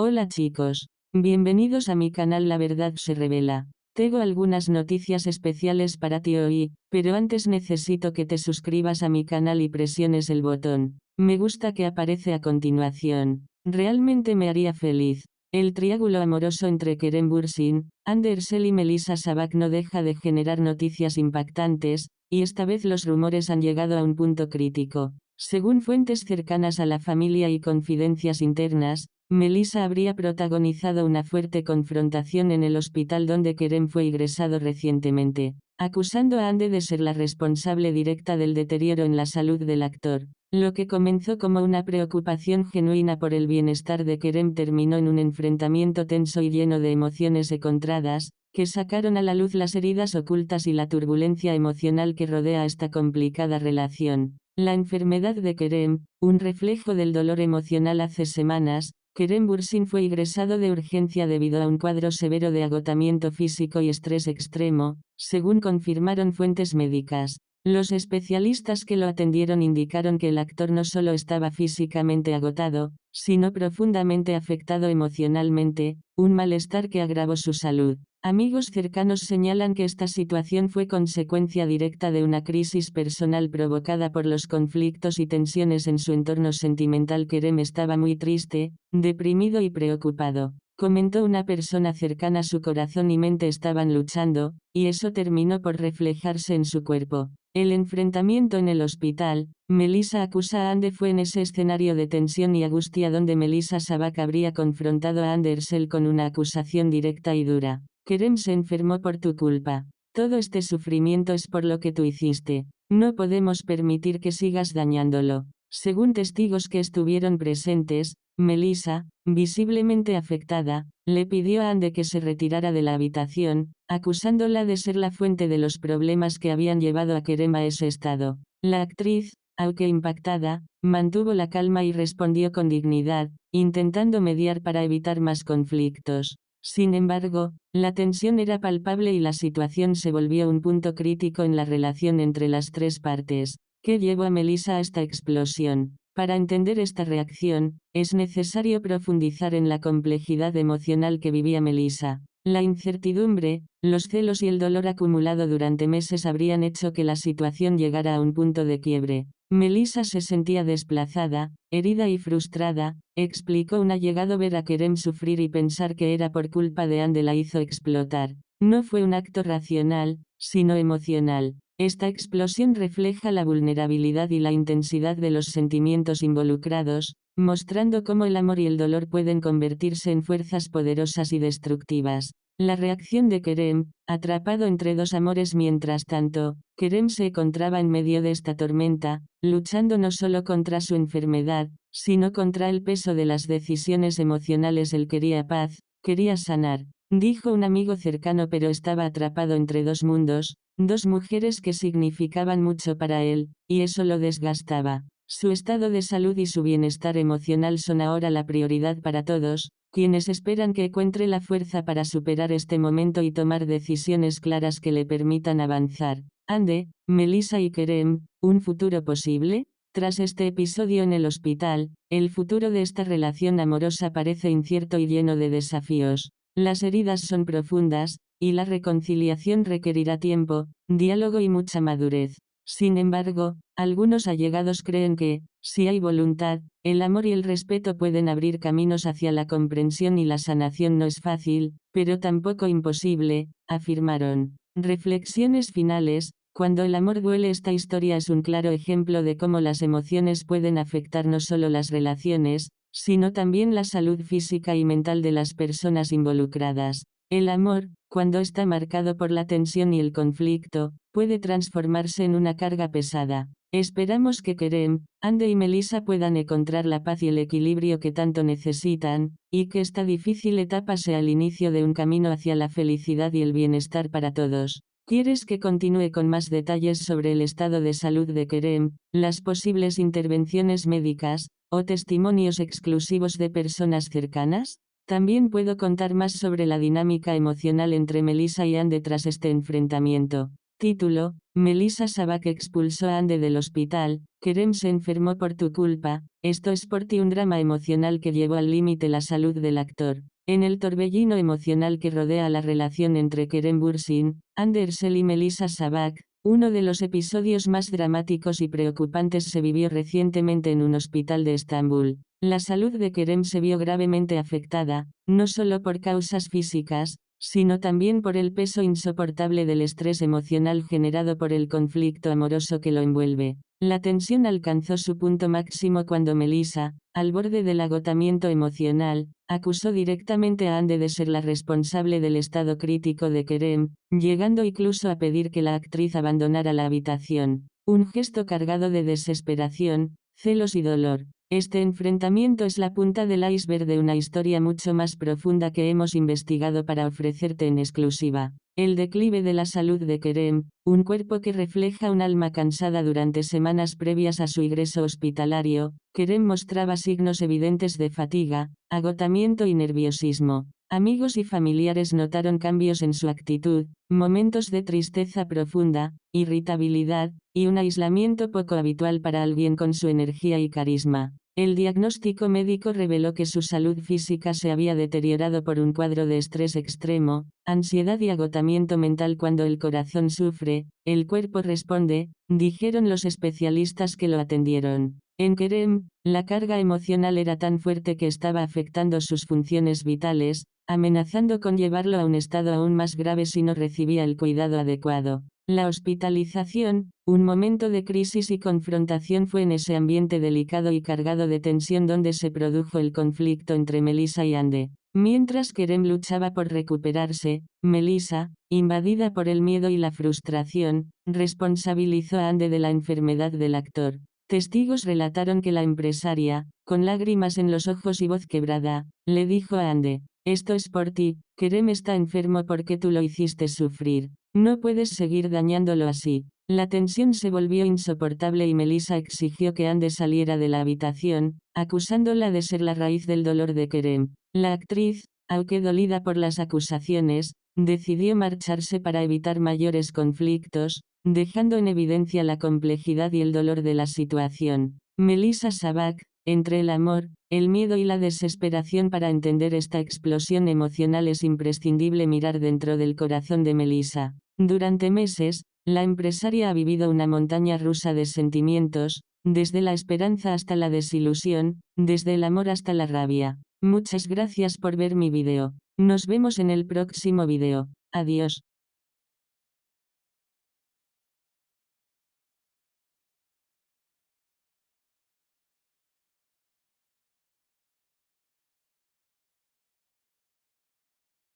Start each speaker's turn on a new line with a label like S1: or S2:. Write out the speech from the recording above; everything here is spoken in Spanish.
S1: Hola chicos, bienvenidos a mi canal La Verdad se Revela. Tengo algunas noticias especiales para ti hoy, pero antes necesito que te suscribas a mi canal y presiones el botón me gusta que aparece a continuación. Realmente me haría feliz. El triángulo amoroso entre Kerem Bürsin, Hande Erçel y Melissa Savak no deja de generar noticias impactantes, y esta vez los rumores han llegado a un punto crítico. Según fuentes cercanas a la familia y confidencias internas, Melissa habría protagonizado una fuerte confrontación en el hospital donde Kerem fue ingresado recientemente, acusando a Hande de ser la responsable directa del deterioro en la salud del actor. Lo que comenzó como una preocupación genuina por el bienestar de Kerem terminó en un enfrentamiento tenso y lleno de emociones encontradas, que sacaron a la luz las heridas ocultas y la turbulencia emocional que rodea esta complicada relación. La enfermedad de Kerem, un reflejo del dolor emocional. Hace semanas, Kerem Bürsin fue ingresado de urgencia debido a un cuadro severo de agotamiento físico y estrés extremo, según confirmaron fuentes médicas. Los especialistas que lo atendieron indicaron que el actor no solo estaba físicamente agotado, sino profundamente afectado emocionalmente, un malestar que agravó su salud. Amigos cercanos señalan que esta situación fue consecuencia directa de una crisis personal provocada por los conflictos y tensiones en su entorno sentimental. Kerem estaba muy triste, deprimido y preocupado, comentó una persona cercana. Su corazón y mente estaban luchando, y eso terminó por reflejarse en su cuerpo. El enfrentamiento en el hospital. Melissa acusa a Hande. Fue en ese escenario de tensión y angustia donde Melissa Savak habría confrontado a Hande Erçel con una acusación directa y dura. Kerem se enfermó por tu culpa. Todo este sufrimiento es por lo que tú hiciste. No podemos permitir que sigas dañándolo. Según testigos que estuvieron presentes, Melissa, visiblemente afectada, le pidió a Hande que se retirara de la habitación, acusándola de ser la fuente de los problemas que habían llevado a Kerem a ese estado. La actriz, aunque impactada, mantuvo la calma y respondió con dignidad, intentando mediar para evitar más conflictos. Sin embargo, la tensión era palpable y la situación se volvió un punto crítico en la relación entre las tres partes. ¿Qué llevó a Melissa a esta explosión? Para entender esta reacción, es necesario profundizar en la complejidad emocional que vivía Melissa. La incertidumbre, los celos y el dolor acumulado durante meses habrían hecho que la situación llegara a un punto de quiebre. Melissa se sentía desplazada, herida y frustrada, explicó un allegado. Ver a Kerem sufrir y pensar que era por culpa de Hande la hizo explotar. No fue un acto racional, sino emocional. Esta explosión refleja la vulnerabilidad y la intensidad de los sentimientos involucrados, mostrando cómo el amor y el dolor pueden convertirse en fuerzas poderosas y destructivas. La reacción de Kerem, atrapado entre dos amores. Mientras tanto, Kerem se encontraba en medio de esta tormenta, luchando no solo contra su enfermedad, sino contra el peso de las decisiones emocionales. Él quería paz, quería sanar, dijo un amigo cercano, pero estaba atrapado entre dos mundos, dos mujeres que significaban mucho para él, y eso lo desgastaba. Su estado de salud y su bienestar emocional son ahora la prioridad para todos, quienes esperan que encuentre la fuerza para superar este momento y tomar decisiones claras que le permitan avanzar. Hande, Melissa y Kerem, ¿un futuro posible? Tras este episodio en el hospital, el futuro de esta relación amorosa parece incierto y lleno de desafíos. Las heridas son profundas, y la reconciliación requerirá tiempo, diálogo y mucha madurez. Sin embargo, algunos allegados creen que, si hay voluntad, el amor y el respeto pueden abrir caminos hacia la comprensión y la sanación. No es fácil, pero tampoco imposible, afirmaron. Reflexiones finales. Cuando el amor duele, esta historia es un claro ejemplo de cómo las emociones pueden afectar no solo las relaciones, sino también la salud física y mental de las personas involucradas. El amor, cuando está marcado por la tensión y el conflicto, puede transformarse en una carga pesada. Esperamos que Kerem, Hande y Melissa puedan encontrar la paz y el equilibrio que tanto necesitan, y que esta difícil etapa sea el inicio de un camino hacia la felicidad y el bienestar para todos. ¿Quieres que continúe con más detalles sobre el estado de salud de Kerem, las posibles intervenciones médicas, o testimonios exclusivos de personas cercanas? También puedo contar más sobre la dinámica emocional entre Melissa y Hande tras este enfrentamiento. Título: Melissa Sabac expulsó a Ande del hospital, Kerem se enfermó por tu culpa, esto es por ti un drama emocional que llevó al límite la salud del actor. En el torbellino emocional que rodea la relación entre Kerem Bürsin, Hande Erçel y Melissa Sabac, uno de los episodios más dramáticos y preocupantes se vivió recientemente en un hospital de Estambul. La salud de Kerem se vio gravemente afectada, no solo por causas físicas, sino también por el peso insoportable del estrés emocional generado por el conflicto amoroso que lo envuelve. La tensión alcanzó su punto máximo cuando Melissa, al borde del agotamiento emocional, acusó directamente a Hande de ser la responsable del estado crítico de Kerem, llegando incluso a pedir que la actriz abandonara la habitación. Un gesto cargado de desesperación, celos y dolor. Este enfrentamiento es la punta del iceberg de una historia mucho más profunda que hemos investigado para ofrecerte en exclusiva. El declive de la salud de Kerem, un cuerpo que refleja un alma cansada durante semanas previas a su ingreso hospitalario. Kerem mostraba signos evidentes de fatiga, agotamiento y nerviosismo. Amigos y familiares notaron cambios en su actitud, momentos de tristeza profunda, irritabilidad, y un aislamiento poco habitual para alguien con su energía y carisma. El diagnóstico médico reveló que su salud física se había deteriorado por un cuadro de estrés extremo, ansiedad y agotamiento mental. Cuando el corazón sufre, el cuerpo responde, dijeron los especialistas que lo atendieron. En Kerem, la carga emocional era tan fuerte que estaba afectando sus funciones vitales, amenazando con llevarlo a un estado aún más grave si no recibía el cuidado adecuado. La hospitalización, un momento de crisis y confrontación, fue en ese ambiente delicado y cargado de tensión donde se produjo el conflicto entre Melissa y Hande. Mientras Kerem luchaba por recuperarse, Melissa, invadida por el miedo y la frustración, responsabilizó a Hande de la enfermedad del actor. Testigos relataron que la empresaria, con lágrimas en los ojos y voz quebrada, le dijo a Hande: esto es por ti, Kerem está enfermo porque tú lo hiciste sufrir. No puedes seguir dañándolo así. La tensión se volvió insoportable y Melissa exigió que Hande saliera de la habitación, acusándola de ser la raíz del dolor de Kerem. La actriz, aunque dolida por las acusaciones, decidió marcharse para evitar mayores conflictos, dejando en evidencia la complejidad y el dolor de la situación. Melissa Sabac, entre el amor, el miedo y la desesperación. Para entender esta explosión emocional es imprescindible mirar dentro del corazón de Melissa. Durante meses, la empresaria ha vivido una montaña rusa de sentimientos, desde la esperanza hasta la desilusión, desde el amor hasta la rabia. Muchas gracias por ver mi video. Nos vemos en el próximo video. Adiós.